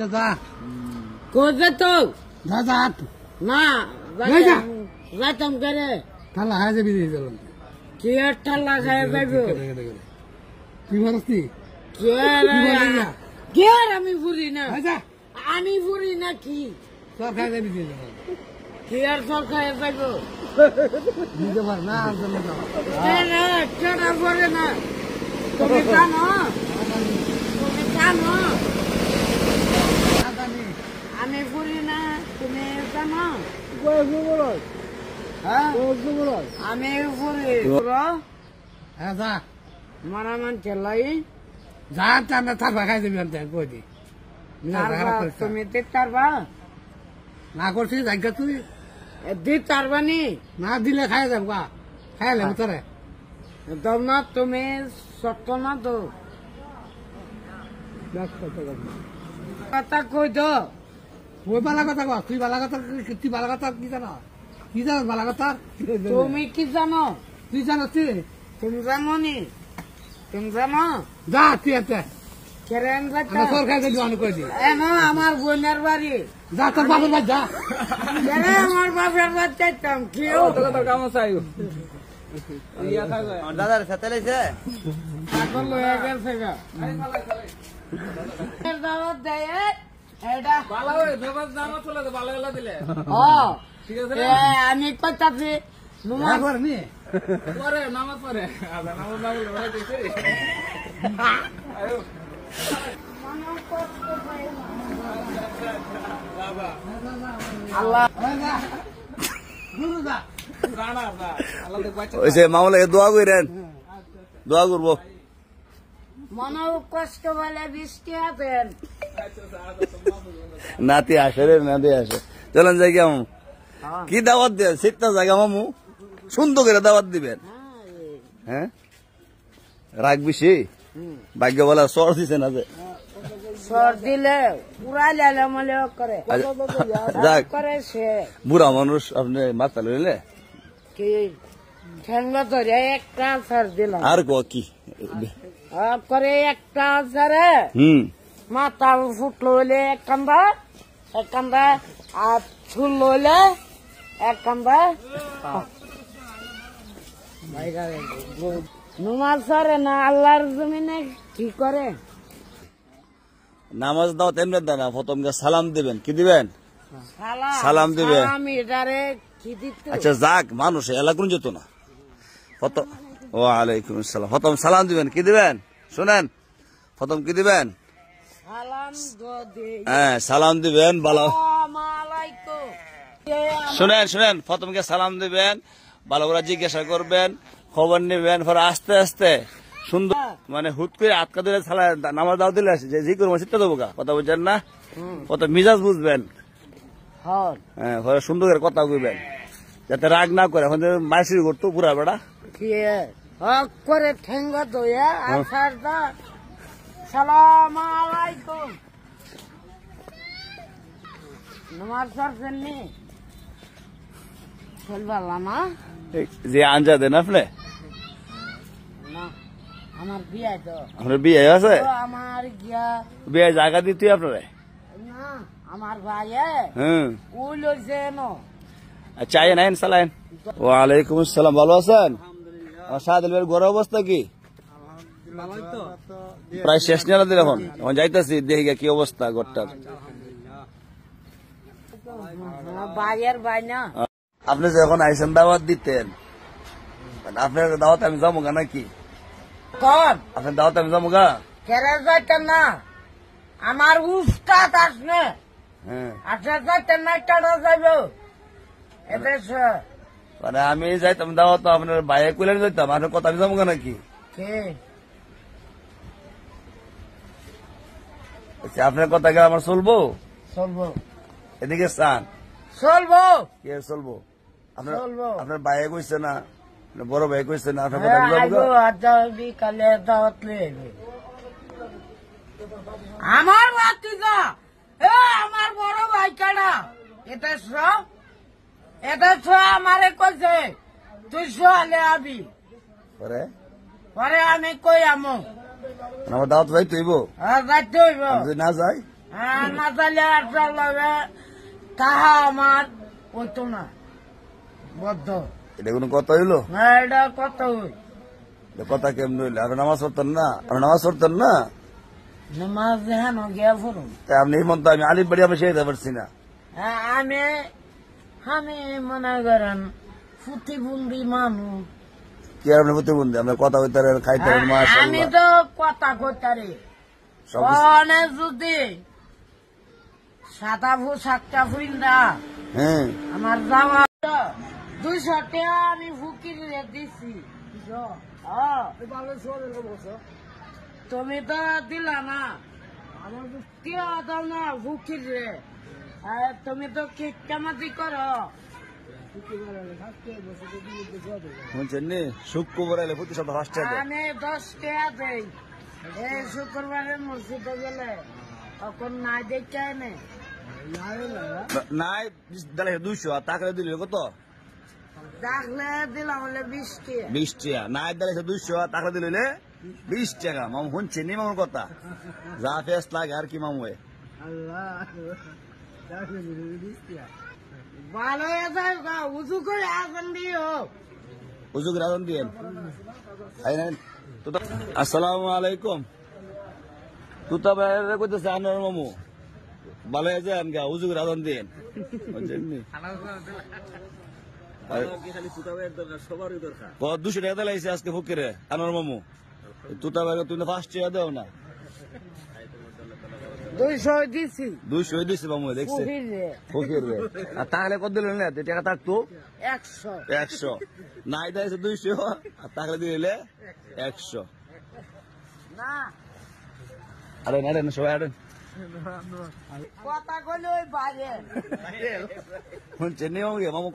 যা কোথায় তো যা যা না যাইতাম করে ঠাল্লা হায় যাবি দিলাম কি আর ঠাল্লা খাই যাইব কি বলছি কি আর আমি ফুরি না আমি ফুরি না কি সব খাই যাবি কি আর সব খাই যাইব দিতে পার না কেনা করে না তুমি জানো তুমি জানো আমি ফুরি না তুমি জানো আমি ফুরি হ্যাঁ যা মারা মান চেলাই যা টানা থাকবা খাই যাবি আমি কই দি তুমি দিতে পারবা না করছি জায়গা তুই দিতে পারবানি না দিলে খাই যাব গা খাইলে তোরে দাও না তুমি সত্য না তো কথা কই তো ওই বালা কথা কর তুই বালা কথা তুই বালা কথা কি জানো কি জানো বালা কথা তুমি কি জানো তুই জানো তুই তুমি জানো নি তুমি জানো যা তুই এতে কেরেন আমি সরকার যাবি অনেক কই দি আমার বোনের বাড়ি যা তোর বাবার বাড়ি যা আমার বাপের বাড়ি যাইতাম কেউ কাম চাই দাদার সাথে লাইছে এখন লয়ে গেছে গা দাওয়াত দেয় এটা ভালো হয়ে দেবাস দাম চলে তো ভালো হলো দিলে ঠিক আছে আমি কইতাছি না করে নি পরে নামাজ পড়ে আদা নামাজ না বলে ভাই দিছে আয়ো বাবা আল্লাহ গুরু যা গানা দা আল্লাহ দেখ বাচ্চা ওইসে মামলা দোয়া করেন দোয়া করবো মনে কষ্ট বলে বৃষ্টি আছেন নাতি আসে রে নাতি আসে চলেন যাই কেমন কি দাওয়াত দেন শীতটা জায়গা মামু সুন্দর করে দাওয়াত দিবেন হ্যাঁ রাখবি সে ভাগ্য বলা সর দিছে না যে সর দিলে উড়াই লেলে মলে করে যাক করে সে বুড়া মানুষ আপনি মাথা লইলে কি ঠেঙ্গা ধরে একটা সর দিলাম আর কি করে একটা সরে মাথা ফুটলো হইলে এক কান্দা আর চুল হইলে এক কান্দা নুমাজ সরে না আল্লাহর জমিনে কি করে নামাজ দাও তেমনি দানা প্রথম সালাম দিবেন কি দিবেন সালাম দিবেন আমি এটারে কি দিতে আচ্ছা যাক মানুষ এলাকুন যেত না ওয়ালাইকুম আসসালাম প্রথম সালাম দিবেন কি দিবেন শুনেন প্রথম কি দিবেন সালাম হ্যাঁ সালাম দিবেন ভালো আলাইকুম শুনেন প্রথমকে সালাম দিবেন ভালো করে জিজ্ঞাসা করবেন খবর নেবেন পরে আস্তে আস্তে সুন্দর মানে হুট করে আটকা দিলে নামাজ দাও দিলে যে জি করবো সেটা দেবো কথা বুঝছেন না কত মিজাজ বুঝবেন হ্যাঁ পরে সুন্দর করে কথা কইবেন যাতে রাগ না করে এখন মাইসির করতো পুরা বেড়া করে ঠেঙ্গা দইয়া আর সারদা সালাম আলাইকুম নমাজ পড়ছেন নি চলবালা না যে আঞ্জা দেন আপনি না আমার বিয়ে তো আপনার বিয়ে আছে আমার গিয়া বিয়ে জায়গা দিতে আপনারে না আমার ভাইয়ে ওই লইছে চাই নাইন সালাইন ওয়ালাইকুম আসসালাম ভালো আছেন আমার সাদিল ভাইয়ের ঘরের অবস্থা কি প্রায় শেষ নিয়ে দিল এখন যাইতেছি দেখি কি অবস্থা ঘরটার ভাইয়ের ভাই না আপনি যখন আইসেন দাওয়াত দিতেন আপনার দাওয়াত আমি যাবো গা নাকি কন আপনার দাওয়াত আমি যাবো গা কেরে যাইতেন না আমার উস্তাদ আসনে আচ্ছা যাইতেন না কেটে যাইব এদেশ মানে আমি যাইতাম দাওয়াত আপনার বাইরে কুলে যাইতাম আপনার কথা আমি যাবো গা নাকি আপনার কথা গেলে আমার চলবো চলবো এদিকে চান চলবো কে চলবো চলবো আপনার বাইরে কইছে না বড় ভাই কইছে না আপনার কথা যাবো বিকালে দাওয়াত লয়ে আমার বাতিজা আমার বড় ভাই কাটা এটা আমারে কইছে তুই সোয়ালে আবি পরে আমি কই আমো আমার দাওয়াত যাই তুইব যাইতে হইব যদি না যাই না তাহলে একটা লাগে তাহা আমার হইতো না বদ্ধ। এটা কোনো কথা হইলো? না এটা কত হই এটা কথা কেমন হইলো? আপনি নামাজ পড়তেন না? আপনি নামাজ পড়তেন না? নামাজ হেন গিয়া ফুরুন। তা আপনি এই মন তো আমি আলিফ বাড়ি আমি শিখাইতে পারছি না। আমি আমি মনে করেন প্রতিবন্ধী মানুষ। কি আর আপনি প্রতিবন্ধী? আপনার কথা কইতে পারেন, খাইতে পারেন, আমি মাশাআল্লাহ। তো কথা কইতারি সবকিছু- অনেক যদি সাদা পোশাকটা ফুইন্দা হ্যাঁ আমার যাওয়া 200 টাকা আমি ফুকির দিছি। তুমি তো দিলা না, আমার টিয়া দাও না ফুকির রে। তুমি তো কেক কামাতি করো। শুনছেন নি? শুক্রবার এলে প্রতি সপ্তাহ 5 টাকা দেয়। আমি 10 টাকা দেই। এই শুক্রবারে মসজিদে গেলে তখন নাই দেখে নে নাই দিলে 200 আর টাকা দিলে কত? দেখলে দিলাম হলে 20 টাকা। 20 টাকা। নাই দিলে 200 আর টাকা দিলে 20 টাকা। মামু শুনছেন নি মামুর কথা? যা ফেস লাগে আর কি মামু এ? ভালো হয়ে যায় গা, উঁচু করে আগুন দিও। হুজুর রাজন দিয়েন। আসসালামু আলাইকুম। তুতা ভাইরা কইতেছে আনোয়ার মামু ভালো আছে আনগা হুজুর রাজন দিয়েন। বুঝছেন নি? 200 টাকা দিলাইছে আজকে ফকিরে আনোয়ার মামু। তুতা ভাই তুমি 5 টাকা দাও না? 200 দিছি 200 দিছে মামু দেখছে ফুকির রে। ফকির রে। আর তাহলে কত দিলেন না? টাকা থাকতো 100 100। নাই দিয়েছে 200 আর টাকা দিলে 100। না আরে না রে সবাই আরেন কথা কইলে ওই বাইরে শুনছেন নি মামু?